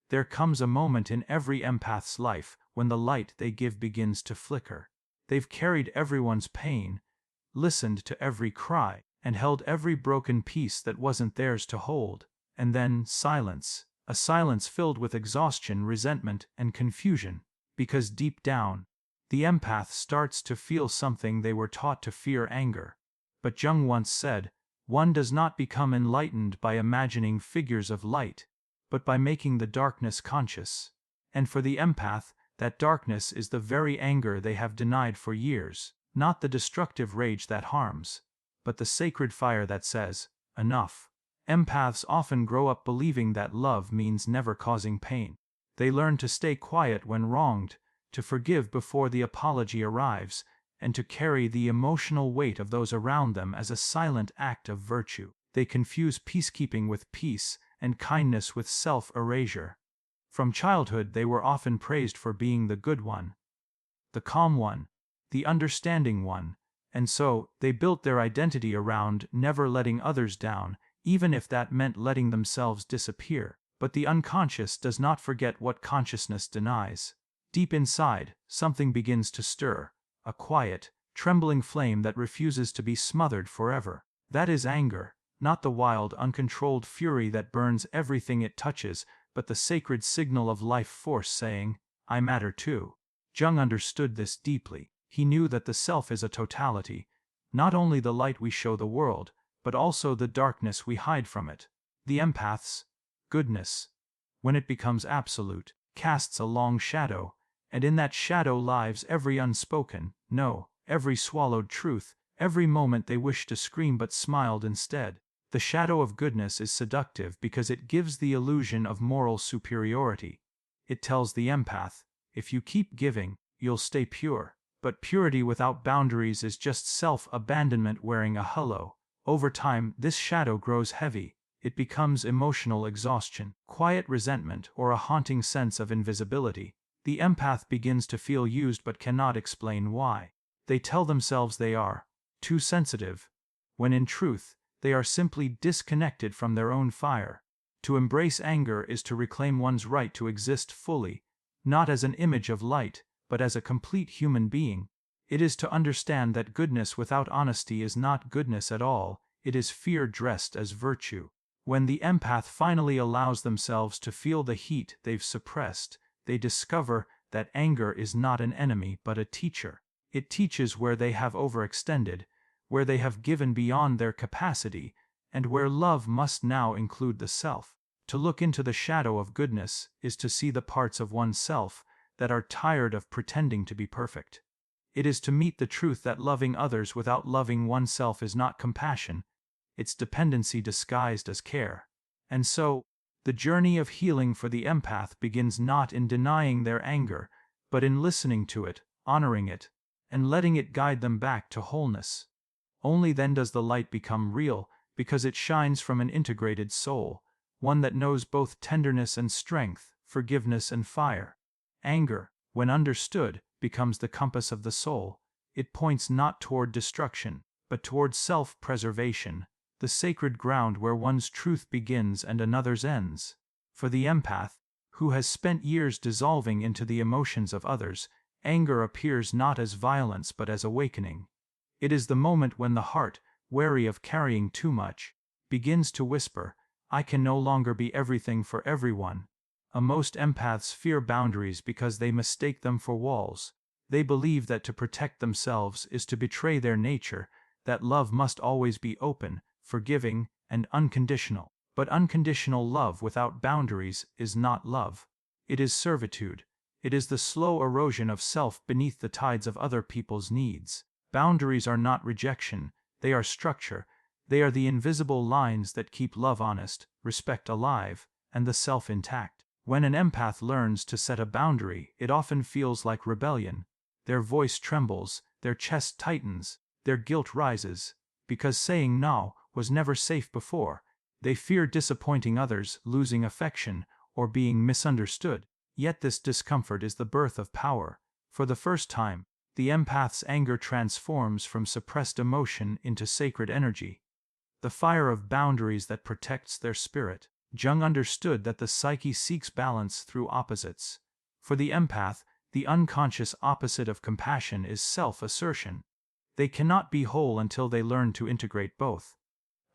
There comes a moment in every empath's life when the light they give begins to flicker. They've carried everyone's pain, listened to every cry, and held every broken piece that wasn't theirs to hold. And then silence. A silence filled with exhaustion, resentment, and confusion. Because deep down, the empath starts to feel something they were taught to fear: anger. But Jung once said, one does not become enlightened by imagining figures of light, but by making the darkness conscious. And for the empath, that darkness is the very anger they have denied for years, not the destructive rage that harms, but the sacred fire that says, enough. Empaths often grow up believing that love means never causing pain. They learn to stay quiet when wronged, to forgive before the apology arrives, and to carry the emotional weight of those around them as a silent act of virtue. They confuse peacekeeping with peace, and kindness with self-erasure. From childhood they were often praised for being the good one, the calm one, the understanding one, and so they built their identity around never letting others down, even if that meant letting themselves disappear. But the unconscious does not forget what consciousness denies. Deep inside, something begins to stir, a quiet, trembling flame that refuses to be smothered forever. That is anger, not the wild, uncontrolled fury that burns everything it touches, but the sacred signal of life force saying, I matter too. Jung understood this deeply. He knew that the self is a totality, not only the light we show the world, but also the darkness we hide from it. The empath's goodness, when it becomes absolute, casts a long shadow, and in that shadow lives every unspoken no, every swallowed truth, every moment they wished to scream but smiled instead. The shadow of goodness is seductive because it gives the illusion of moral superiority. It tells the empath, if you keep giving, you'll stay pure. But purity without boundaries is just self-abandonment wearing a halo. Over time, this shadow grows heavy. It becomes emotional exhaustion, quiet resentment, or a haunting sense of invisibility. The empath begins to feel used but cannot explain why. They tell themselves they are too sensitive, when in truth, they are simply disconnected from their own fire. To embrace anger is to reclaim one's right to exist fully, not as an image of light, but as a complete human being. It is to understand that goodness without honesty is not goodness at all, it is fear dressed as virtue. When the empath finally allows themselves to feel the heat they've suppressed, they discover that anger is not an enemy but a teacher. It teaches where they have overextended, where they have given beyond their capacity, and where love must now include the self. To look into the shadow of goodness is to see the parts of oneself that are tired of pretending to be perfect. It is to meet the truth that loving others without loving oneself is not compassion, it's dependency disguised as care. And so, the journey of healing for the empath begins not in denying their anger, but in listening to it, honoring it, and letting it guide them back to wholeness. Only then does the light become real, because it shines from an integrated soul, one that knows both tenderness and strength, forgiveness and fire. Anger, when understood, becomes the compass of the soul. It points not toward destruction, but toward self-preservation, the sacred ground where one's truth begins and another's ends. For the empath, who has spent years dissolving into the emotions of others, anger appears not as violence but as awakening. It is the moment when the heart, wary of carrying too much, begins to whisper, I can no longer be everything for everyone. Most empaths fear boundaries because they mistake them for walls. They believe that to protect themselves is to betray their nature, that love must always be open, forgiving, and unconditional. But unconditional love without boundaries is not love. It is servitude. It is the slow erosion of self beneath the tides of other people's needs. Boundaries are not rejection, they are structure. They are the invisible lines that keep love honest, respect alive, and the self intact. When an empath learns to set a boundary, it often feels like rebellion. Their voice trembles, their chest tightens, their guilt rises, because saying no was never safe before. They fear disappointing others, losing affection, or being misunderstood. Yet this discomfort is the birth of power. For the first time, the empath's anger transforms from suppressed emotion into sacred energy, the fire of boundaries that protects their spirit. Jung understood that the psyche seeks balance through opposites. For the empath, the unconscious opposite of compassion is self-assertion. They cannot be whole until they learn to integrate both.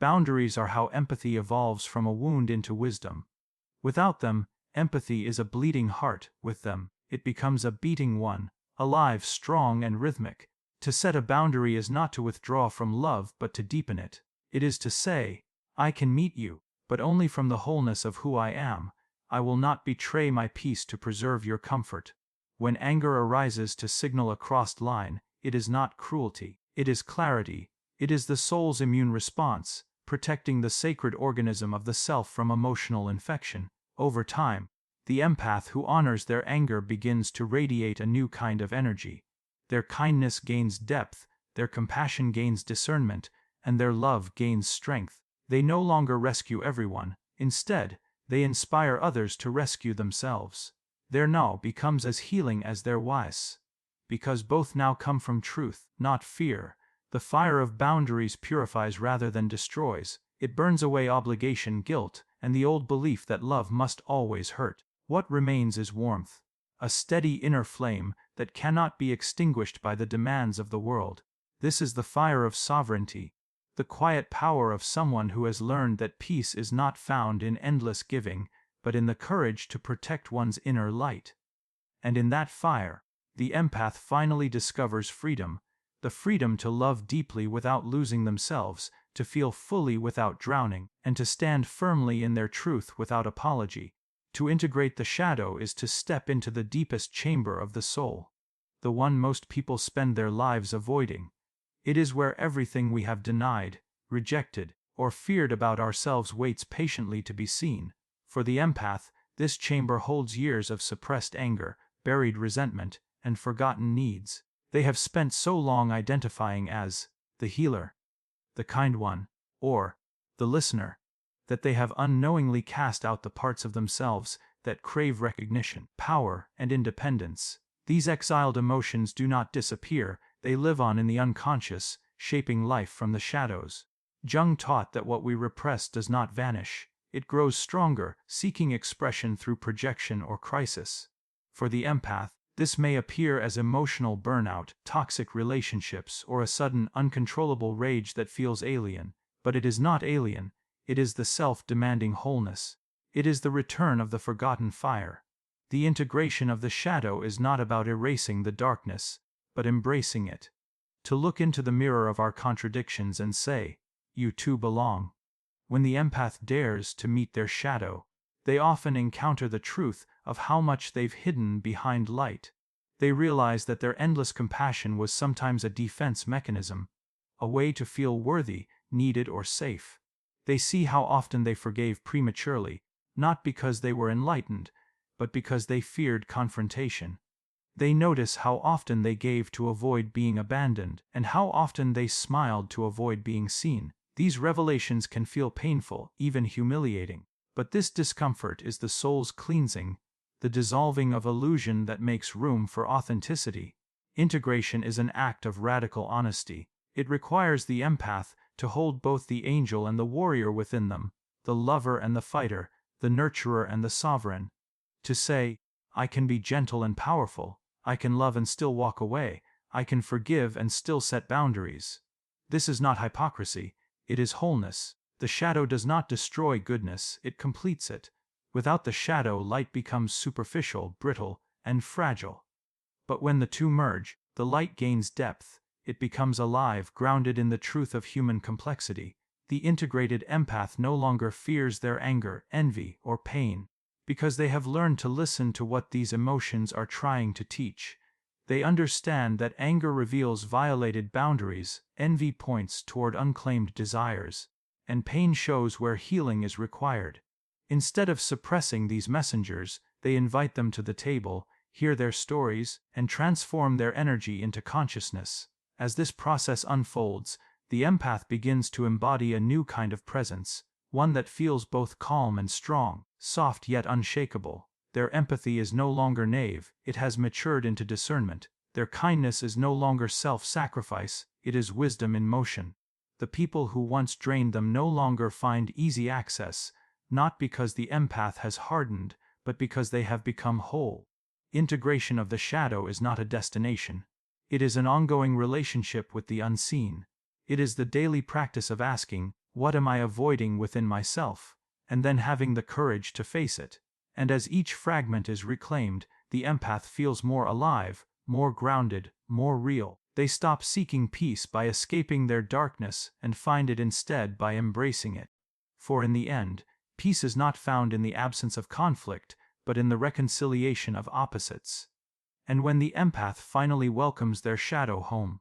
Boundaries are how empathy evolves from a wound into wisdom. Without them, empathy is a bleeding heart; with them, it becomes a beating one, alive, strong, and rhythmic. To set a boundary is not to withdraw from love but to deepen it. It is to say, I can meet you, but only from the wholeness of who I am. I will not betray my peace to preserve your comfort. When anger arises to signal a crossed line, it is not cruelty, it is clarity. It is the soul's immune response, protecting the sacred organism of the self from emotional infection. Over time, the empath who honors their anger begins to radiate a new kind of energy. Their kindness gains depth, their compassion gains discernment, and their love gains strength. They no longer rescue everyone; instead, they inspire others to rescue themselves. Their now becomes as healing as their wise. Because both now come from truth, not fear. The fire of boundaries purifies rather than destroys. It burns away obligation, guilt, and the old belief that love must always hurt. What remains is warmth, a steady inner flame that cannot be extinguished by the demands of the world. This is the fire of sovereignty, the quiet power of someone who has learned that peace is not found in endless giving, but in the courage to protect one's inner light. And in that fire, the empath finally discovers freedom. The freedom to love deeply without losing themselves, to feel fully without drowning, and to stand firmly in their truth without apology. To integrate the shadow is to step into the deepest chamber of the soul, the one most people spend their lives avoiding. It is where everything we have denied, rejected, or feared about ourselves waits patiently to be seen. For the empath, this chamber holds years of suppressed anger, buried resentment, and forgotten needs. They have spent so long identifying as the healer, the kind one, or the listener, that they have unknowingly cast out the parts of themselves that crave recognition, power, and independence. These exiled emotions do not disappear, they live on in the unconscious, shaping life from the shadows. Jung taught that what we repress does not vanish, it grows stronger, seeking expression through projection or crisis. For the empath, this may appear as emotional burnout, toxic relationships, or a sudden, uncontrollable rage that feels alien. But it is not alien, it is the self-demanding wholeness. It is the return of the forgotten fire. The integration of the shadow is not about erasing the darkness, but embracing it. To look into the mirror of our contradictions and say, you too belong. When the empath dares to meet their shadow, they often encounter the truth of how much they've hidden behind light. They realize that their endless compassion was sometimes a defense mechanism, a way to feel worthy, needed, or safe. They see how often they forgave prematurely, not because they were enlightened, but because they feared confrontation. They notice how often they gave to avoid being abandoned, and how often they smiled to avoid being seen. These revelations can feel painful, even humiliating. But this discomfort is the soul's cleansing, the dissolving of illusion that makes room for authenticity. Integration is an act of radical honesty. It requires the empath to hold both the angel and the warrior within them, the lover and the fighter, the nurturer and the sovereign. To say, I can be gentle and powerful, I can love and still walk away, I can forgive and still set boundaries. This is not hypocrisy, it is wholeness. The shadow does not destroy goodness, it completes it. Without the shadow, light becomes superficial, brittle, and fragile. But when the two merge, the light gains depth, it becomes alive, grounded in the truth of human complexity. The integrated empath no longer fears their anger, envy, or pain, because they have learned to listen to what these emotions are trying to teach. They understand that anger reveals violated boundaries, envy points toward unclaimed desires, and pain shows where healing is required. Instead of suppressing these messengers, they invite them to the table, hear their stories, and transform their energy into consciousness. As this process unfolds, the empath begins to embody a new kind of presence, one that feels both calm and strong, soft yet unshakable. Their empathy is no longer naive, it has matured into discernment. Their kindness is no longer self-sacrifice, it is wisdom in motion. The people who once drained them no longer find easy access, not because the empath has hardened, but because they have become whole. Integration of the shadow is not a destination. It is an ongoing relationship with the unseen. It is the daily practice of asking, "What am I avoiding within myself?" and then having the courage to face it. And as each fragment is reclaimed, the empath feels more alive, more grounded, more real. They stop seeking peace by escaping their darkness and find it instead by embracing it. For in the end, peace is not found in the absence of conflict, but in the reconciliation of opposites. And when the empath finally welcomes their shadow home,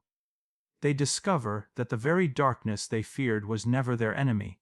they discover that the very darkness they feared was never their enemy.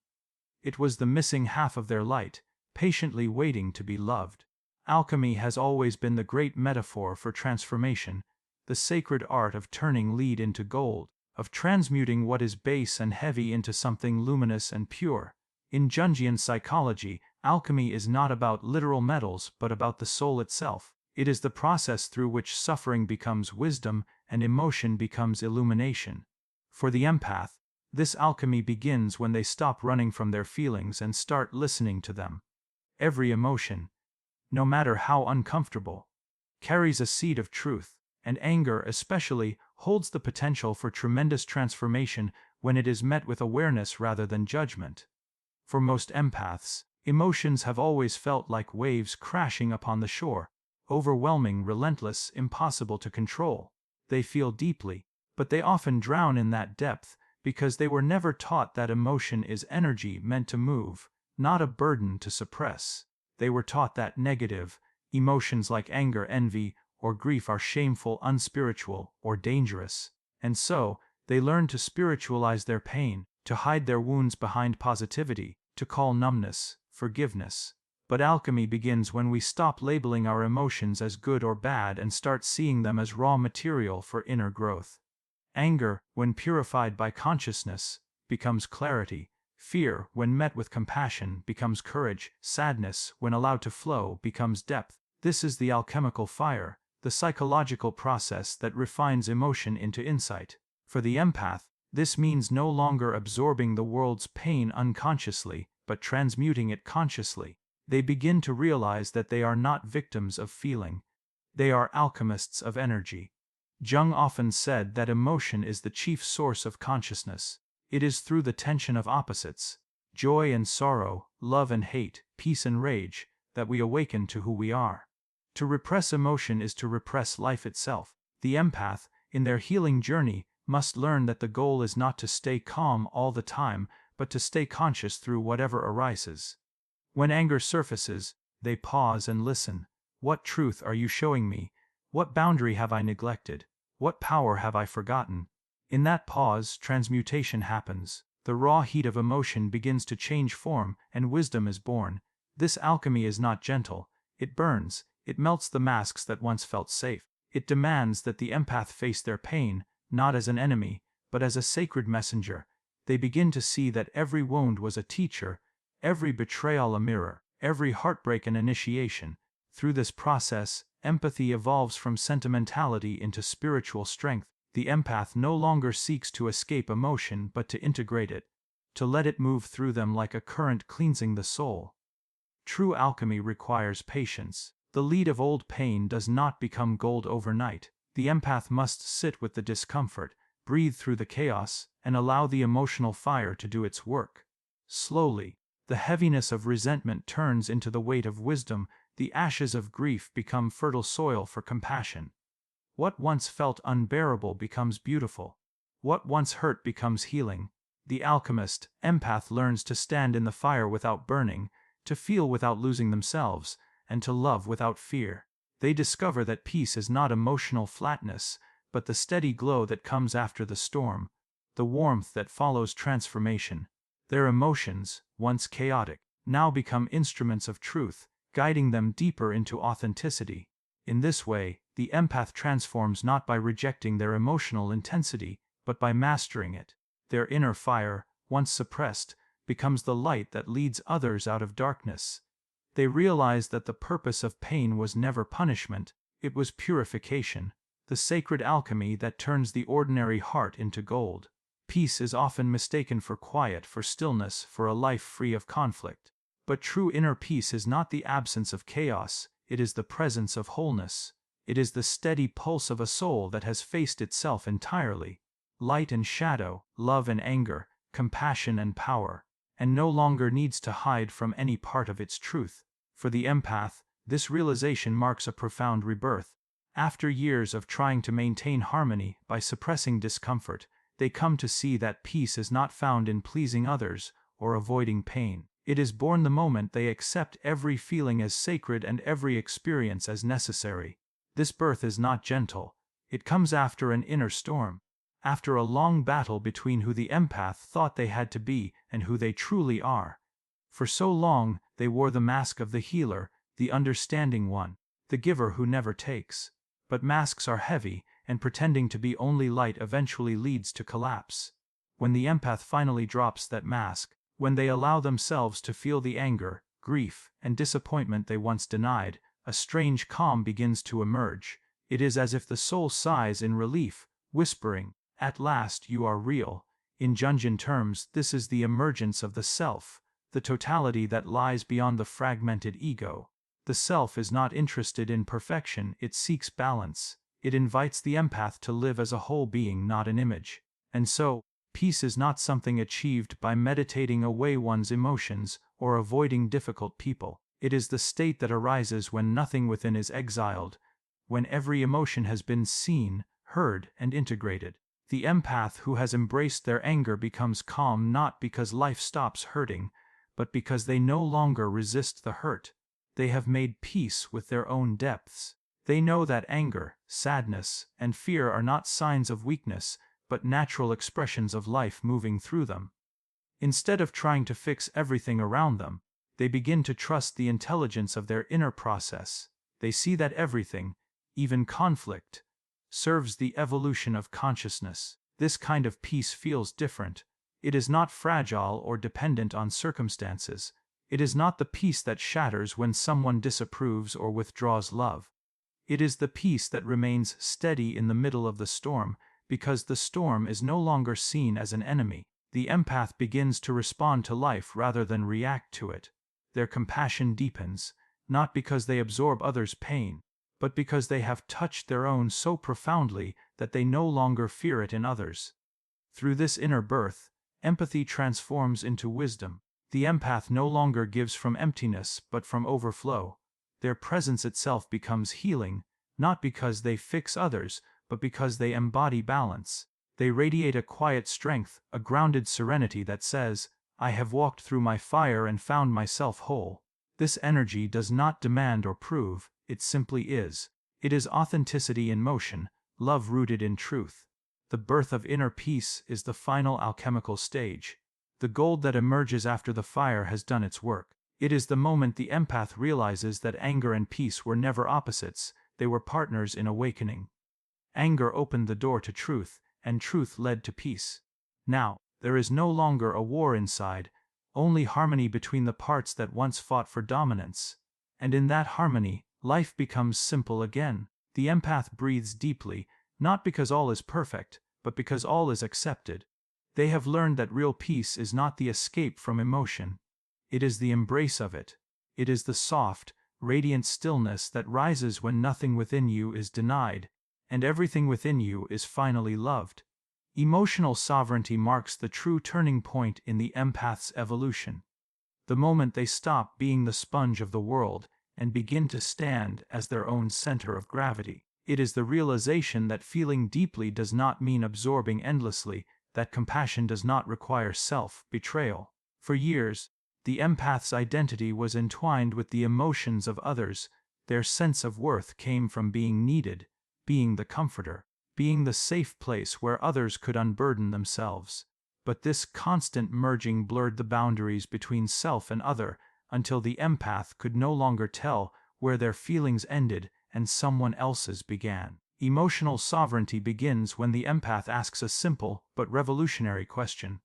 It was the missing half of their light, patiently waiting to be loved. Alchemy has always been the great metaphor for transformation, the sacred art of turning lead into gold, of transmuting what is base and heavy into something luminous and pure. In Jungian psychology, alchemy is not about literal metals but about the soul itself. It is the process through which suffering becomes wisdom and emotion becomes illumination. For the empath, this alchemy begins when they stop running from their feelings and start listening to them. Every emotion, no matter how uncomfortable, carries a seed of truth, and anger especially holds the potential for tremendous transformation when it is met with awareness rather than judgment. For most empaths, emotions have always felt like waves crashing upon the shore, overwhelming, relentless, impossible to control. They feel deeply, but they often drown in that depth because they were never taught that emotion is energy meant to move, not a burden to suppress. They were taught that negative emotions like anger, envy, or grief are shameful, unspiritual, or dangerous, and so they learn to spiritualize their pain, to hide their wounds behind positivity, to call numbness forgiveness. But alchemy begins when we stop labeling our emotions as good or bad and start seeing them as raw material for inner growth. Anger, when purified by consciousness, becomes clarity. Fear, when met with compassion, becomes courage. Sadness, when allowed to flow, becomes depth. This is the alchemical fire, the psychological process that refines emotion into insight. For the empath, this means no longer absorbing the world's pain unconsciously, but transmuting it consciously. They begin to realize that they are not victims of feeling. They are alchemists of energy. Jung often said that emotion is the chief source of consciousness. It is through the tension of opposites, joy and sorrow, love and hate, peace and rage, that we awaken to who we are. To repress emotion is to repress life itself. The empath, in their healing journey, must learn that the goal is not to stay calm all the time, but to stay conscious through whatever arises. When anger surfaces, they pause and listen. What truth are you showing me? What boundary have I neglected? What power have I forgotten? In that pause, transmutation happens. The raw heat of emotion begins to change form, and wisdom is born. This alchemy is not gentle. It burns. It melts the masks that once felt safe. It demands that the empath face their pain, not as an enemy, but as a sacred messenger. They begin to see that every wound was a teacher, every betrayal a mirror, every heartbreak an initiation. Through this process, empathy evolves from sentimentality into spiritual strength. The empath no longer seeks to escape emotion but to integrate it, to let it move through them like a current cleansing the soul. True alchemy requires patience. The lead of old pain does not become gold overnight. The empath must sit with the discomfort, breathe through the chaos, and allow the emotional fire to do its work. Slowly, the heaviness of resentment turns into the weight of wisdom. The ashes of grief become fertile soil for compassion. What once felt unbearable becomes beautiful. What once hurt becomes healing. The alchemist, empath, learns to stand in the fire without burning, to feel without losing themselves, and to love without fear. They discover that peace is not emotional flatness, but the steady glow that comes after the storm, the warmth that follows transformation. Their emotions, once chaotic, now become instruments of truth, guiding them deeper into authenticity. In this way, the empath transforms not by rejecting their emotional intensity, but by mastering it. Their inner fire, once suppressed, becomes the light that leads others out of darkness. They realize that the purpose of pain was never punishment, it was purification, the sacred alchemy that turns the ordinary heart into gold. Peace is often mistaken for quiet, for stillness, for a life free of conflict. But true inner peace is not the absence of chaos, it is the presence of wholeness. It is the steady pulse of a soul that has faced itself entirely, light and shadow, love and anger, compassion and power, and no longer needs to hide from any part of its truth. For the empath, this realization marks a profound rebirth. After years of trying to maintain harmony by suppressing discomfort, they come to see that peace is not found in pleasing others or avoiding pain. It is born the moment they accept every feeling as sacred and every experience as necessary. This birth is not gentle. It comes after an inner storm, after a long battle between who the empath thought they had to be and who they truly are. For so long, they wore the mask of the healer, the understanding one, the giver who never takes. But masks are heavy, and pretending to be only light eventually leads to collapse. When the empath finally drops that mask, when they allow themselves to feel the anger, grief, and disappointment they once denied, a strange calm begins to emerge. It is as if the soul sighs in relief, whispering, "At last you are real." In Jungian terms, this is the emergence of the self, the totality that lies beyond the fragmented ego. The self is not interested in perfection, it seeks balance. It invites the empath to live as a whole being, not an image. And so, peace is not something achieved by meditating away one's emotions or avoiding difficult people. It is the state that arises when nothing within is exiled, when every emotion has been seen, heard, and integrated. The empath who has embraced their anger becomes calm not because life stops hurting, but because they no longer resist the hurt. They have made peace with their own depths. They know that anger, sadness, and fear are not signs of weakness, but natural expressions of life moving through them. Instead of trying to fix everything around them, they begin to trust the intelligence of their inner process. They see that everything, even conflict, serves the evolution of consciousness. This kind of peace feels different. It is not fragile or dependent on circumstances. It is not the peace that shatters when someone disapproves or withdraws love. It is the peace that remains steady in the middle of the storm, because the storm is no longer seen as an enemy. The empath begins to respond to life rather than react to it. Their compassion deepens, not because they absorb others' pain, but because they have touched their own so profoundly that they no longer fear it in others. Through this inner birth, empathy transforms into wisdom. The empath no longer gives from emptiness but from overflow. Their presence itself becomes healing, not because they fix others, but because they embody balance. They radiate a quiet strength, a grounded serenity that says, "I have walked through my fire and found myself whole." This energy does not demand or prove, it simply is. It is authenticity in motion, love rooted in truth. The birth of inner peace is the final alchemical stage. The gold that emerges after the fire has done its work. It is the moment the empath realizes that anger and peace were never opposites, they were partners in awakening. Anger opened the door to truth, and truth led to peace. Now, there is no longer a war inside, only harmony between the parts that once fought for dominance. And in that harmony, life becomes simple again. The empath breathes deeply, not because all is perfect, but because all is accepted. They have learned that real peace is not the escape from emotion. It is the embrace of it. It is the soft, radiant stillness that rises when nothing within you is denied, and everything within you is finally loved. Emotional sovereignty marks the true turning point in the empath's evolution. The moment they stop being the sponge of the world and begin to stand as their own center of gravity. It is the realization that feeling deeply does not mean absorbing endlessly, that compassion does not require self-betrayal. For years, the empath's identity was entwined with the emotions of others. Their sense of worth came from being needed, being the comforter, being the safe place where others could unburden themselves. But this constant merging blurred the boundaries between self and other, until the empath could no longer tell where their feelings ended and someone else's began. Emotional sovereignty begins when the empath asks a simple but revolutionary question.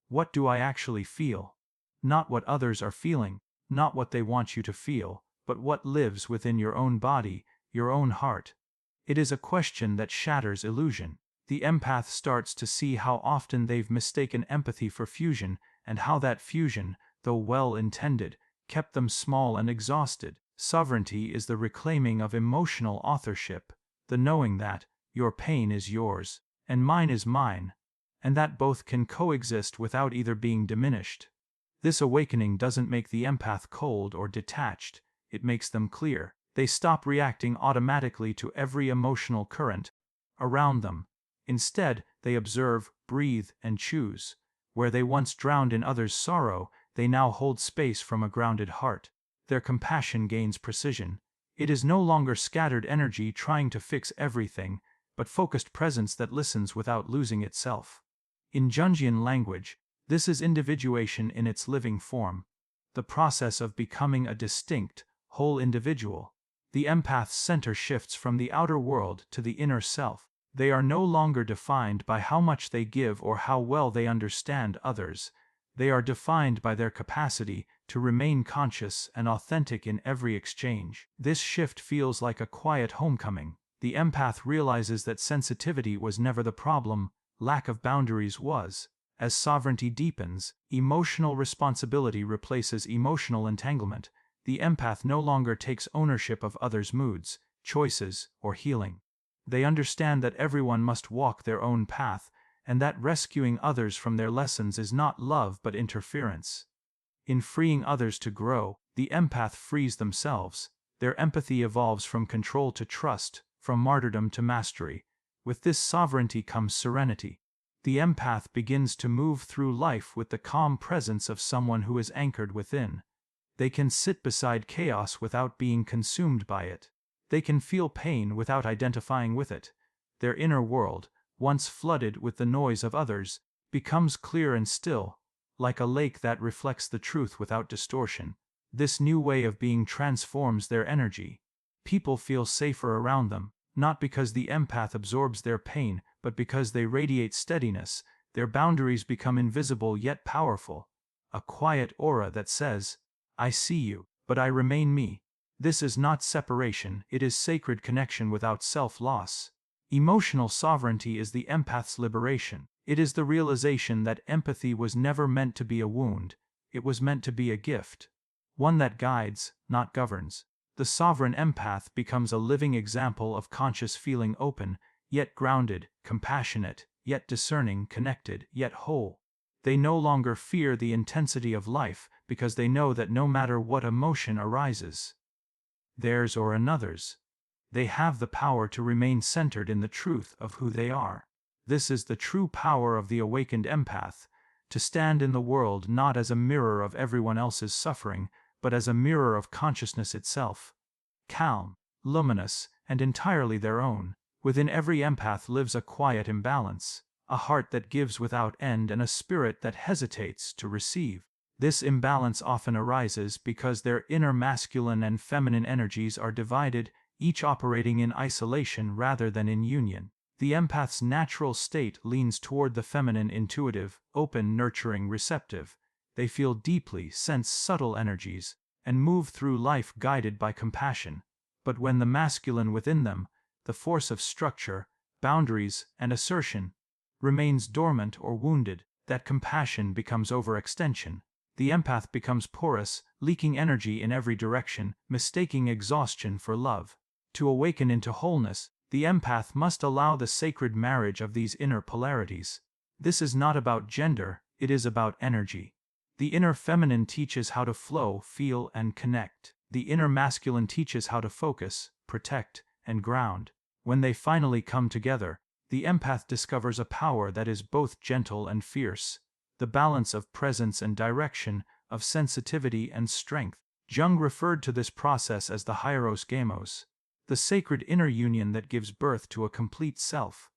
What do I actually feel? Not what others are feeling, not what they want you to feel, but what lives within your own body, your own heart. It is a question that shatters illusion. The empath starts to see how often they've mistaken empathy for fusion, and how that fusion, though well-intended, kept them small and exhausted. Sovereignty is the reclaiming of emotional authorship, the knowing that your pain is yours, and mine is mine, and that both can coexist without either being diminished. This awakening doesn't make the empath cold or detached, it makes them clear. They stop reacting automatically to every emotional current around them. Instead, they observe, breathe, and choose. Where they once drowned in others' sorrow, they now hold space from a grounded heart. Their compassion gains precision. It is no longer scattered energy trying to fix everything, but focused presence that listens without losing itself. In Jungian language, this is individuation in its living form, the process of becoming a distinct, whole individual. The empath's center shifts from the outer world to the inner self. They are no longer defined by how much they give or how well they understand others. They are defined by their capacity to remain conscious and authentic in every exchange. This shift feels like a quiet homecoming. The empath realizes that sensitivity was never the problem, lack of boundaries was. As sovereignty deepens, emotional responsibility replaces emotional entanglement. The empath no longer takes ownership of others' moods, choices, or healing. They understand that everyone must walk their own path, and that rescuing others from their lessons is not love but interference. In freeing others to grow, the empath frees themselves. Their empathy evolves from control to trust, from martyrdom to mastery. With this sovereignty comes serenity. The empath begins to move through life with the calm presence of someone who is anchored within. They can sit beside chaos without being consumed by it. They can feel pain without identifying with it. Their inner world, once flooded with the noise of others, becomes clear and still, like a lake that reflects the truth without distortion. This new way of being transforms their energy. People feel safer around them, not because the empath absorbs their pain, but because they radiate steadiness. Their boundaries become invisible yet powerful. A quiet aura that says, I see you, but I remain me. This is not separation, it is sacred connection without self-loss. Emotional sovereignty is the empath's liberation. It is the realization that empathy was never meant to be a wound, it was meant to be a gift. One that guides, not governs. The sovereign empath becomes a living example of conscious feeling, open, yet grounded, compassionate, yet discerning, connected, yet whole. They no longer fear the intensity of life because they know that no matter what emotion arises, theirs or another's, they have the power to remain centered in the truth of who they are. This is the true power of the awakened empath, to stand in the world not as a mirror of everyone else's suffering, but as a mirror of consciousness itself. Calm, luminous, and entirely their own. Within every empath lives a quiet imbalance, a heart that gives without end and a spirit that hesitates to receive. This imbalance often arises because their inner masculine and feminine energies are divided, each operating in isolation rather than in union. The empath's natural state leans toward the feminine, intuitive, open, nurturing, receptive. They feel deeply, sense subtle energies, and move through life guided by compassion. But when the masculine within them, the force of structure, boundaries, and assertion, remains dormant or wounded, that compassion becomes overextension. The empath becomes porous, leaking energy in every direction, mistaking exhaustion for love. To awaken into wholeness, the empath must allow the sacred marriage of these inner polarities. This is not about gender, it is about energy. The inner feminine teaches how to flow, feel, and connect. The inner masculine teaches how to focus, protect, and ground. When they finally come together, the empath discovers a power that is both gentle and fierce, the balance of presence and direction, of sensitivity and strength. Jung referred to this process as the hieros gamos, the sacred inner union that gives birth to a complete self.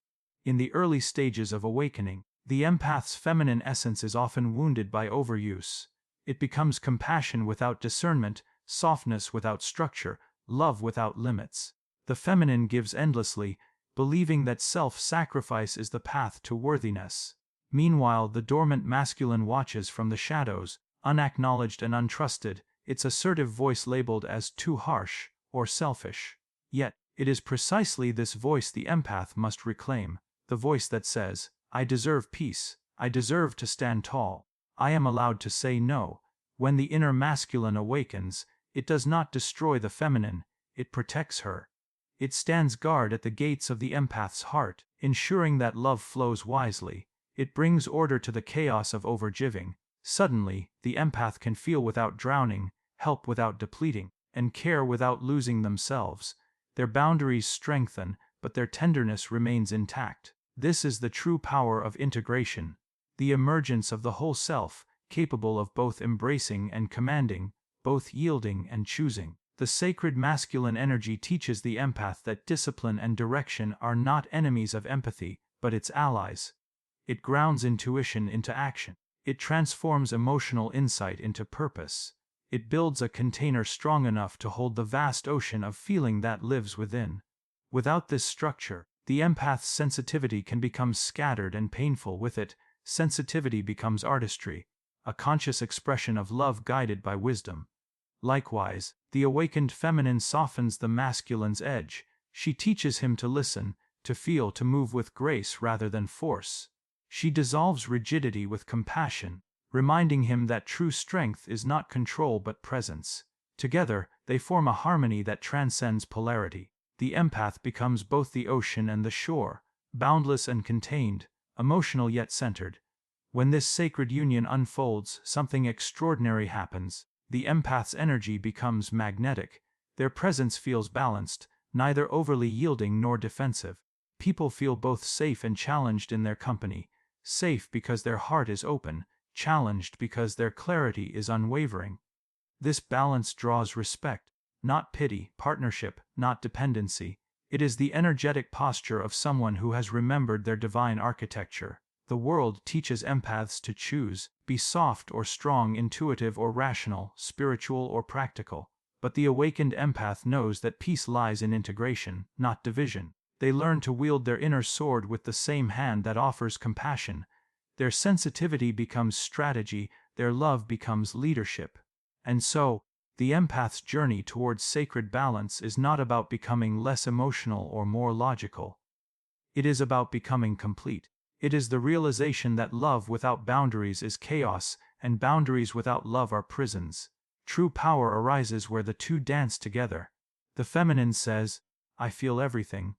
In the early stages of awakening, the empath's feminine essence is often wounded by overuse. It becomes compassion without discernment, softness without structure, love without limits. The feminine gives endlessly, believing that self-sacrifice is the path to worthiness. Meanwhile, the dormant masculine watches from the shadows, unacknowledged and untrusted, its assertive voice labeled as too harsh or selfish. Yet, it is precisely this voice the empath must reclaim, the voice that says, I deserve peace, I deserve to stand tall, I am allowed to say no. When the inner masculine awakens, it does not destroy the feminine, it protects her. It stands guard at the gates of the empath's heart, ensuring that love flows wisely. It brings order to the chaos of overgiving. Suddenly, the empath can feel without drowning, help without depleting, and care without losing themselves. Their boundaries strengthen, but their tenderness remains intact. This is the true power of integration, the emergence of the whole self, capable of both embracing and commanding, both yielding and choosing. The sacred masculine energy teaches the empath that discipline and direction are not enemies of empathy, but its allies. It grounds intuition into action. It transforms emotional insight into purpose. It builds a container strong enough to hold the vast ocean of feeling that lives within. Without this structure, the empath's sensitivity can become scattered and painful. With it, sensitivity becomes artistry, a conscious expression of love guided by wisdom. Likewise, the awakened feminine softens the masculine's edge. She teaches him to listen, to feel, to move with grace rather than force. She dissolves rigidity with compassion, reminding him that true strength is not control but presence. Together, they form a harmony that transcends polarity. The empath becomes both the ocean and the shore, boundless and contained, emotional yet centered. When this sacred union unfolds, something extraordinary happens. The empath's energy becomes magnetic. Their presence feels balanced, neither overly yielding nor defensive. People feel both safe and challenged in their company. Safe because their heart is open, challenged because their clarity is unwavering. This balance draws respect, not pity, partnership, not dependency. It is the energetic posture of someone who has remembered their divine architecture. The world teaches empaths to choose, be soft or strong, intuitive or rational, spiritual or practical. But the awakened empath knows that peace lies in integration, not division. They learn to wield their inner sword with the same hand that offers compassion. Their sensitivity becomes strategy, their love becomes leadership. And so, the empath's journey towards sacred balance is not about becoming less emotional or more logical. It is about becoming complete. It is the realization that love without boundaries is chaos, and boundaries without love are prisons. True power arises where the two dance together. The feminine says, "I feel everything."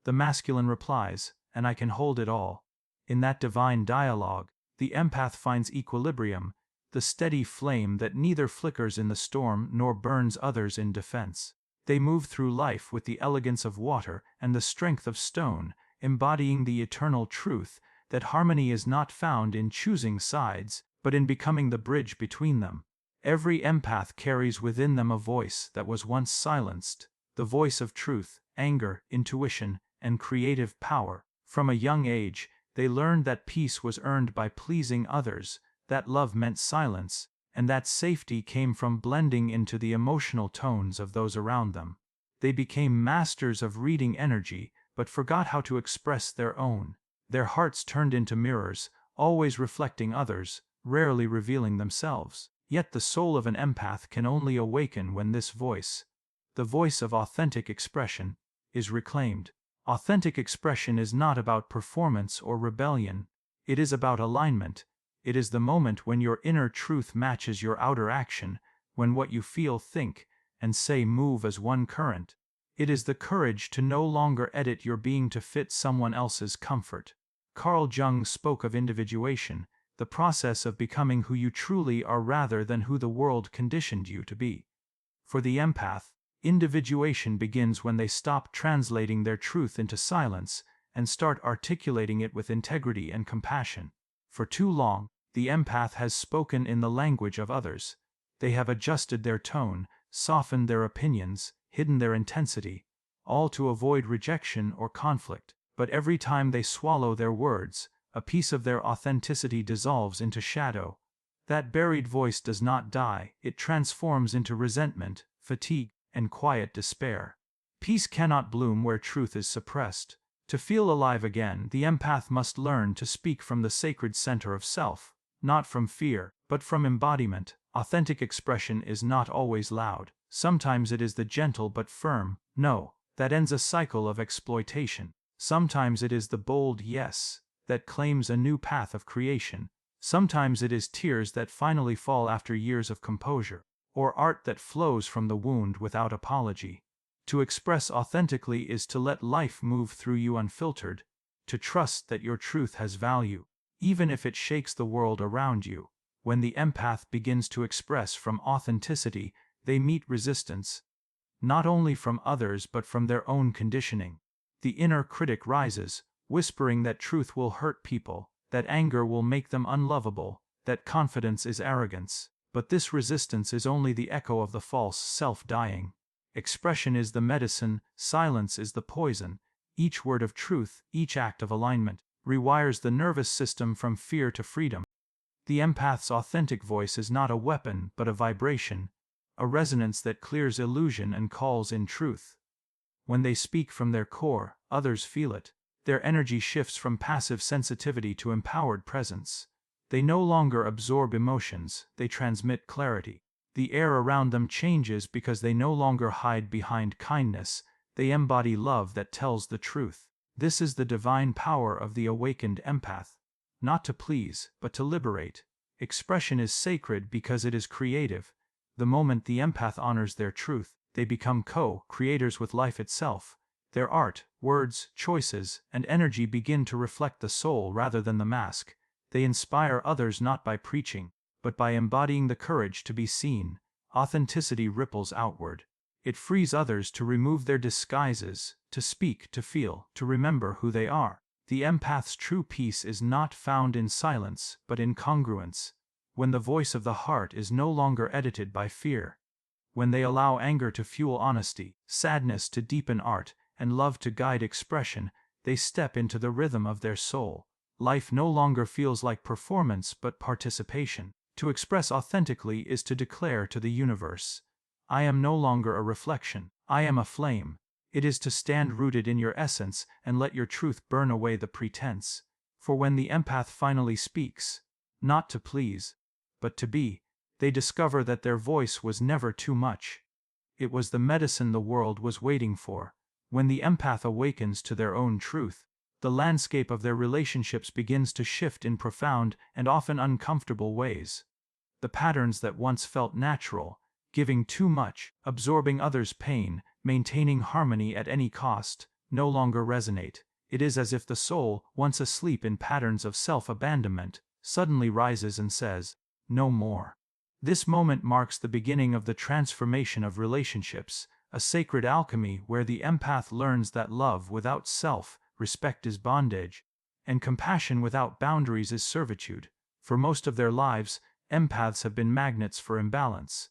The masculine replies, "And I can hold it all." In that divine dialogue, the empath finds equilibrium, the steady flame that neither flickers in the storm nor burns others in defense. They move through life with the elegance of water and the strength of stone, embodying the eternal truth that harmony is not found in choosing sides, but in becoming the bridge between them. Every empath carries within them a voice that was once silenced, the voice of truth, anger, intuition, and creative power. From a young age, they learned that peace was earned by pleasing others, that love meant silence, and that safety came from blending into the emotional tones of those around them. They became masters of reading energy, but forgot how to express their own. Their hearts turned into mirrors, always reflecting others, rarely revealing themselves. Yet the soul of an empath can only awaken when this voice, the voice of authentic expression, is reclaimed. Authentic expression is not about performance or rebellion. It is about alignment. It is the moment when your inner truth matches your outer action, when what you feel, think, and say move as one current. It is the courage to no longer edit your being to fit someone else's comfort. Carl Jung spoke of individuation, the process of becoming who you truly are rather than who the world conditioned you to be. For the empath, individuation begins when they stop translating their truth into silence and start articulating it with integrity and compassion. For too long, the empath has spoken in the language of others. They have adjusted their tone, softened their opinions, hidden their intensity, all to avoid rejection or conflict. But every time they swallow their words, a piece of their authenticity dissolves into shadow. That buried voice does not die, it transforms into resentment, fatigue, and quiet despair. Peace cannot bloom where truth is suppressed. To feel alive again, the empath must learn to speak from the sacred center of self, not from fear, but from embodiment. Authentic expression is not always loud. Sometimes it is the gentle but firm no that ends a cycle of exploitation. Sometimes it is the bold yes that claims a new path of creation. Sometimes it is tears that finally fall after years of composure, or art that flows from the wound without apology. To express authentically is to let life move through you unfiltered, to trust that your truth has value, even if it shakes the world around you. When the empath begins to express from authenticity, they meet resistance, not only from others but from their own conditioning. The inner critic rises, whispering that truth will hurt people, that anger will make them unlovable, that confidence is arrogance. But this resistance is only the echo of the false self dying. Expression is the medicine, silence is the poison. Each word of truth, each act of alignment, rewires the nervous system from fear to freedom. The empath's authentic voice is not a weapon but a vibration, a resonance that clears illusion and calls in truth. When they speak from their core, others feel it. Their energy shifts from passive sensitivity to empowered presence. They no longer absorb emotions, they transmit clarity. The air around them changes because they no longer hide behind kindness, they embody love that tells the truth. This is the divine power of the awakened empath. Not to please, but to liberate. Expression is sacred because it is creative. The moment the empath honors their truth, they become co-creators with life itself. Their art, words, choices, and energy begin to reflect the soul rather than the mask. They inspire others not by preaching, but by embodying the courage to be seen. Authenticity ripples outward. It frees others to remove their disguises, to speak, to feel, to remember who they are. The empath's true peace is not found in silence, but in congruence. When the voice of the heart is no longer edited by fear. When they allow anger to fuel honesty, sadness to deepen art, and love to guide expression, they step into the rhythm of their soul. Life no longer feels like performance but participation. To express authentically is to declare to the universe, I am no longer a reflection, I am a flame. It is to stand rooted in your essence and let your truth burn away the pretense. For when the empath finally speaks, not to please, but to be, they discover that their voice was never too much. It was the medicine the world was waiting for. When the empath awakens to their own truth, the landscape of their relationships begins to shift in profound and often uncomfortable ways. The patterns that once felt natural, giving too much, absorbing others' pain, maintaining harmony at any cost, no longer resonate. It is as if the soul, once asleep in patterns of self-abandonment, suddenly rises and says, no more. This moment marks the beginning of the transformation of relationships, a sacred alchemy where the empath learns that love without self-respect is bondage, and compassion without boundaries is servitude. For most of their lives, empaths have been magnets for imbalance.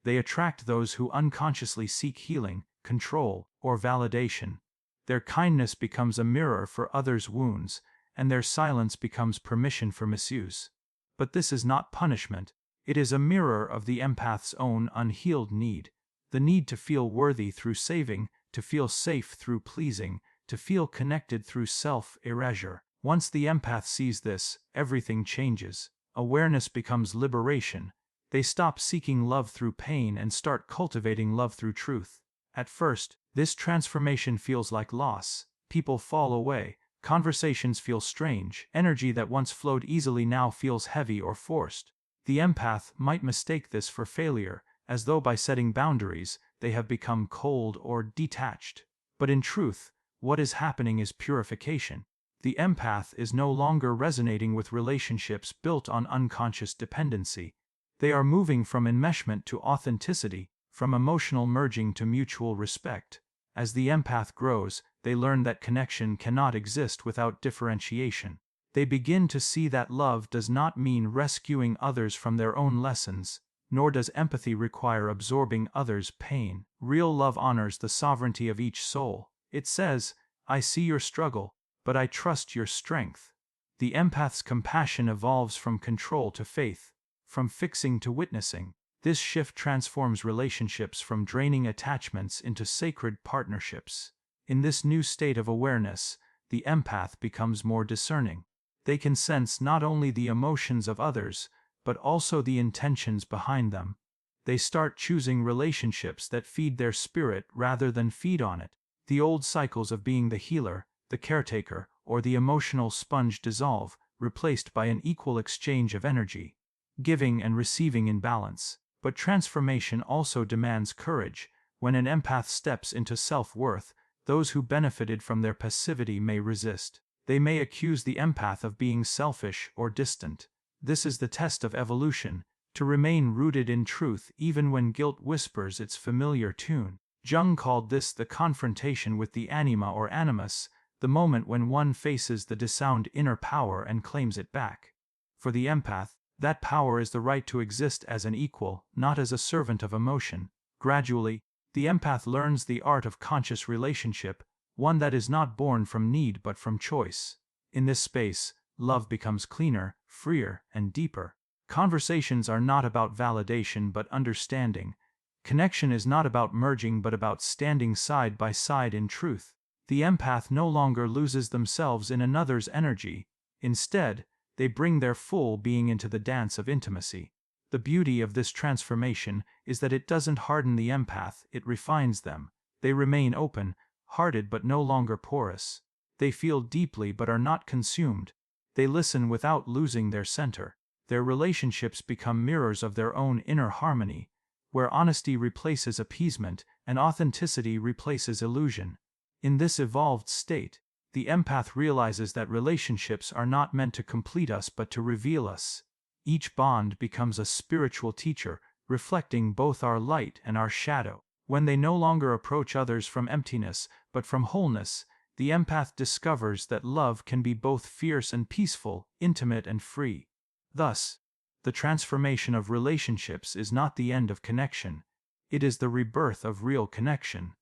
They attract those who unconsciously seek healing, control, or validation. Their kindness becomes a mirror for others' wounds, and their silence becomes permission for misuse. But this is not punishment. It is a mirror of the empath's own unhealed need. The need to feel worthy through saving, to feel safe through pleasing, to feel connected through self-erasure. Once the empath sees this, everything changes. Awareness becomes liberation. They stop seeking love through pain and start cultivating love through truth. At first, this transformation feels like loss. People fall away. Conversations feel strange. Energy that once flowed easily now feels heavy or forced. The empath might mistake this for failure, as though by setting boundaries, they have become cold or detached. But in truth, what is happening is purification. The empath is no longer resonating with relationships built on unconscious dependency. They are moving from enmeshment to authenticity, from emotional merging to mutual respect. As the empath grows, they learn that connection cannot exist without differentiation. They begin to see that love does not mean rescuing others from their own lessons, nor does empathy require absorbing others' pain. Real love honors the sovereignty of each soul. It says, I see your struggle, but I trust your strength. The empath's compassion evolves from control to faith, from fixing to witnessing. This shift transforms relationships from draining attachments into sacred partnerships. In this new state of awareness, the empath becomes more discerning. They can sense not only the emotions of others, but also the intentions behind them. They start choosing relationships that feed their spirit rather than feed on it. The old cycles of being the healer, the caretaker, or the emotional sponge dissolve. replaced by an equal exchange of energy, giving and receiving in balance. But transformation also demands courage. When an empath steps into self-worth, those who benefited from their passivity may resist. They may accuse the empath of being selfish or distant. This is the test of evolution, to remain rooted in truth even when guilt whispers its familiar tune. Jung called this the confrontation with the anima or animus, the moment when one faces the disowned inner power and claims it back. For the empath, that power is the right to exist as an equal, not as a servant of emotion. Gradually, the empath learns the art of conscious relationship, one that is not born from need but from choice. In this space, love becomes cleaner, freer, and deeper. Conversations are not about validation but understanding. Connection is not about merging but about standing side by side in truth. The empath no longer loses themselves in another's energy. Instead, they bring their full being into the dance of intimacy. The beauty of this transformation is that it doesn't harden the empath, it refines them. They remain open-hearted but no longer porous. They feel deeply but are not consumed. They listen without losing their center. Their relationships become mirrors of their own inner harmony, where honesty replaces appeasement and authenticity replaces illusion. In this evolved state, the empath realizes that relationships are not meant to complete us but to reveal us. Each bond becomes a spiritual teacher, reflecting both our light and our shadow. When they no longer approach others from emptiness but from wholeness, the empath discovers that love can be both fierce and peaceful, intimate and free. Thus, the transformation of relationships is not the end of connection. It is the rebirth of real connection.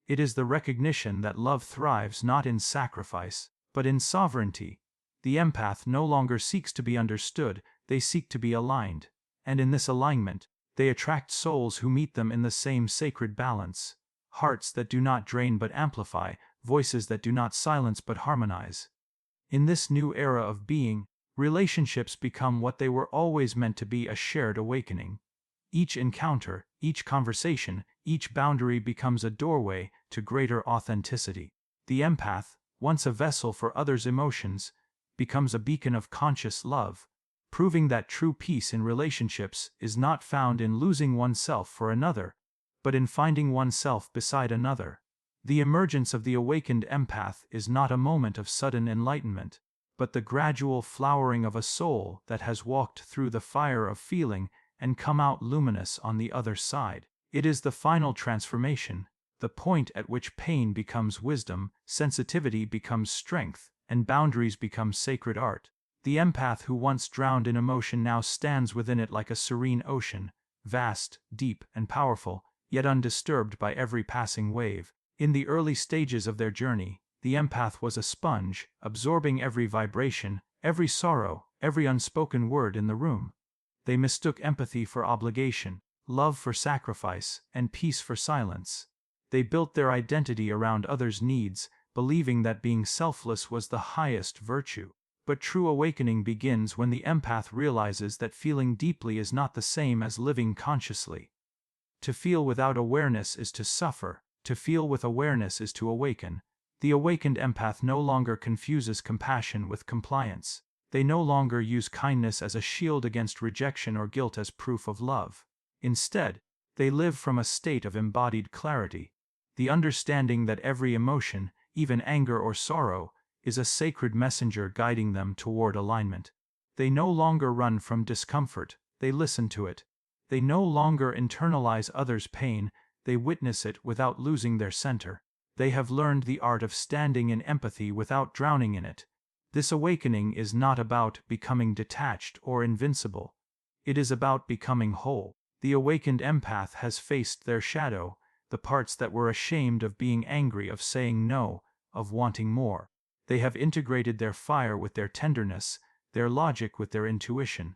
It is the recognition that love thrives not in sacrifice, but in sovereignty. The empath no longer seeks to be understood, they seek to be aligned. And in this alignment, they attract souls who meet them in the same sacred balance. Hearts that do not drain but amplify, voices that do not silence but harmonize. In this new era of being, relationships become what they were always meant to be, a shared awakening. Each encounter, each conversation, each boundary becomes a doorway to greater authenticity. The empath, once a vessel for others' emotions, becomes a beacon of conscious love, proving that true peace in relationships is not found in losing oneself for another, but in finding oneself beside another. The emergence of the awakened empath is not a moment of sudden enlightenment, but the gradual flowering of a soul that has walked through the fire of feeling and come out luminous on the other side. It is the final transformation, the point at which pain becomes wisdom, sensitivity becomes strength, and boundaries become sacred art. The empath who once drowned in emotion now stands within it like a serene ocean, vast, deep, and powerful, yet undisturbed by every passing wave. In the early stages of their journey, the empath was a sponge, absorbing every vibration, every sorrow, every unspoken word in the room. They mistook empathy for obligation, love for sacrifice, and peace for silence. They built their identity around others' needs, believing that being selfless was the highest virtue. But true awakening begins when the empath realizes that feeling deeply is not the same as living consciously. To feel without awareness is to suffer, to feel with awareness is to awaken. The awakened empath no longer confuses compassion with compliance. They no longer use kindness as a shield against rejection or guilt as proof of love. Instead, they live from a state of embodied clarity, the understanding that every emotion, even anger or sorrow, is a sacred messenger guiding them toward alignment. They no longer run from discomfort, they listen to it. They no longer internalize others' pain, they witness it without losing their center. They have learned the art of standing in empathy without drowning in it. This awakening is not about becoming detached or invincible. It is about becoming whole. The awakened empath has faced their shadow, the parts that were ashamed of being angry, of saying no, of wanting more. They have integrated their fire with their tenderness, their logic with their intuition.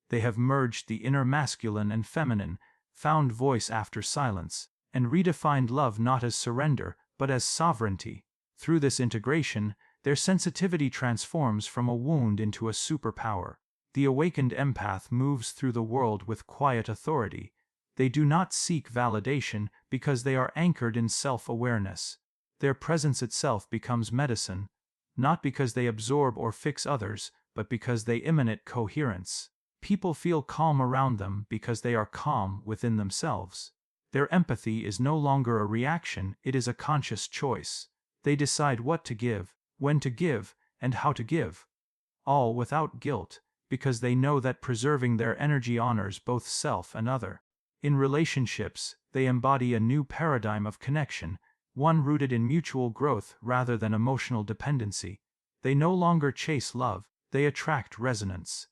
They have merged the inner masculine and feminine, found voice after silence, and redefined love not as surrender, but as sovereignty. Through this integration, their sensitivity transforms from a wound into a superpower. The awakened empath moves through the world with quiet authority. They do not seek validation because they are anchored in self-awareness. Their presence itself becomes medicine, not because they absorb or fix others, but because they emanate coherence. People feel calm around them because they are calm within themselves. Their empathy is no longer a reaction, it is a conscious choice. They decide what to give, when to give, and how to give. All without guilt, because they know that preserving their energy honors both self and other. In relationships, they embody a new paradigm of connection, one rooted in mutual growth rather than emotional dependency. They no longer chase love, they attract resonance.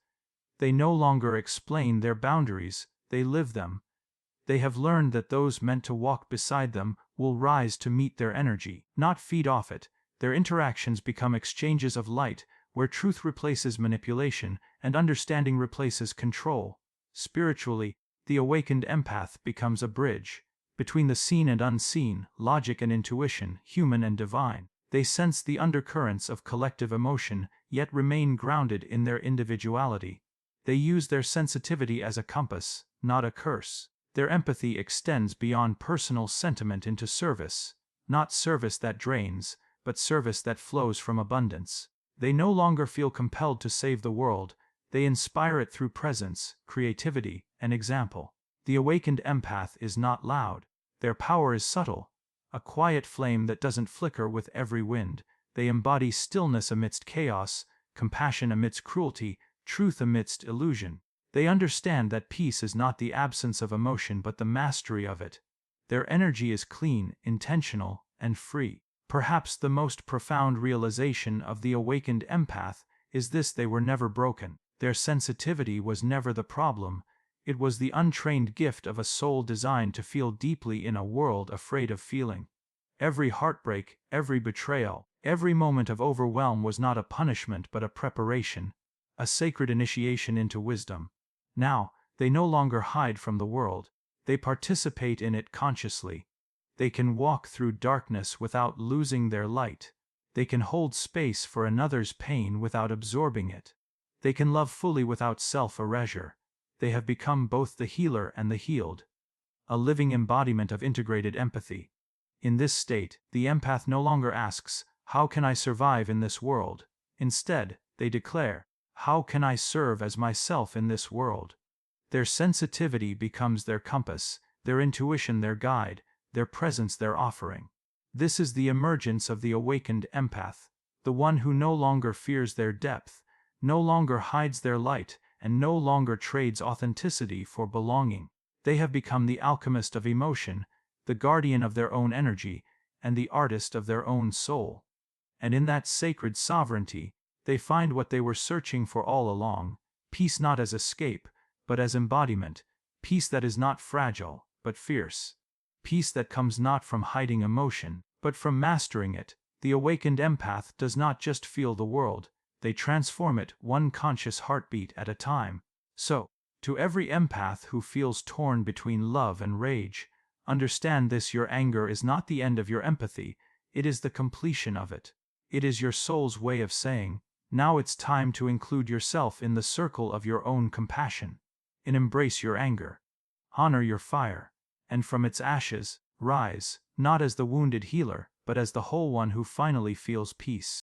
They no longer explain their boundaries, they live them. They have learned that those meant to walk beside them will rise to meet their energy, not feed off it. Their interactions become exchanges of light, where truth replaces manipulation and understanding replaces control. Spiritually, the awakened empath becomes a bridge between the seen and unseen, logic and intuition, human and divine. They sense the undercurrents of collective emotion, yet remain grounded in their individuality. They use their sensitivity as a compass, not a curse. Their empathy extends beyond personal sentiment into service, not service that drains, but service that flows from abundance. They no longer feel compelled to save the world, they inspire it through presence, creativity, and example. The awakened empath is not loud. Their power is subtle, a quiet flame that doesn't flicker with every wind. They embody stillness amidst chaos, compassion amidst cruelty, truth amidst illusion. They understand that peace is not the absence of emotion but the mastery of it. Their energy is clean, intentional, and free. Perhaps the most profound realization of the awakened empath is this: they were never broken. Their sensitivity was never the problem. It was the untrained gift of a soul designed to feel deeply in a world afraid of feeling. Every heartbreak, every betrayal, every moment of overwhelm was not a punishment but a preparation, a sacred initiation into wisdom. Now, they no longer hide from the world. They participate in it consciously. They can walk through darkness without losing their light. They can hold space for another's pain without absorbing it. They can love fully without self-erasure. They have become both the healer and the healed, a living embodiment of integrated empathy. In this state, the empath no longer asks, "How can I survive in this world?" Instead, they declare, "How can I serve as myself in this world?" Their sensitivity becomes their compass, their intuition their guide, their presence their offering. This is the emergence of the awakened empath, the one who no longer fears their depth, no longer hides their light, and no longer trades authenticity for belonging. They have become the alchemist of emotion, the guardian of their own energy, and the artist of their own soul. And in that sacred sovereignty, they find what they were searching for all along: peace not as escape, but as embodiment, peace that is not fragile, but fierce, peace that comes not from hiding emotion, but from mastering it. The awakened empath does not just feel the world, they transform it, one conscious heartbeat at a time. So, to every empath who feels torn between love and rage, understand this: your anger is not the end of your empathy, it is the completion of it. It is your soul's way of saying, now it's time to include yourself in the circle of your own compassion. And embrace your anger. Honor your fire. And from its ashes, rise, not as the wounded healer, but as the whole one who finally feels peace.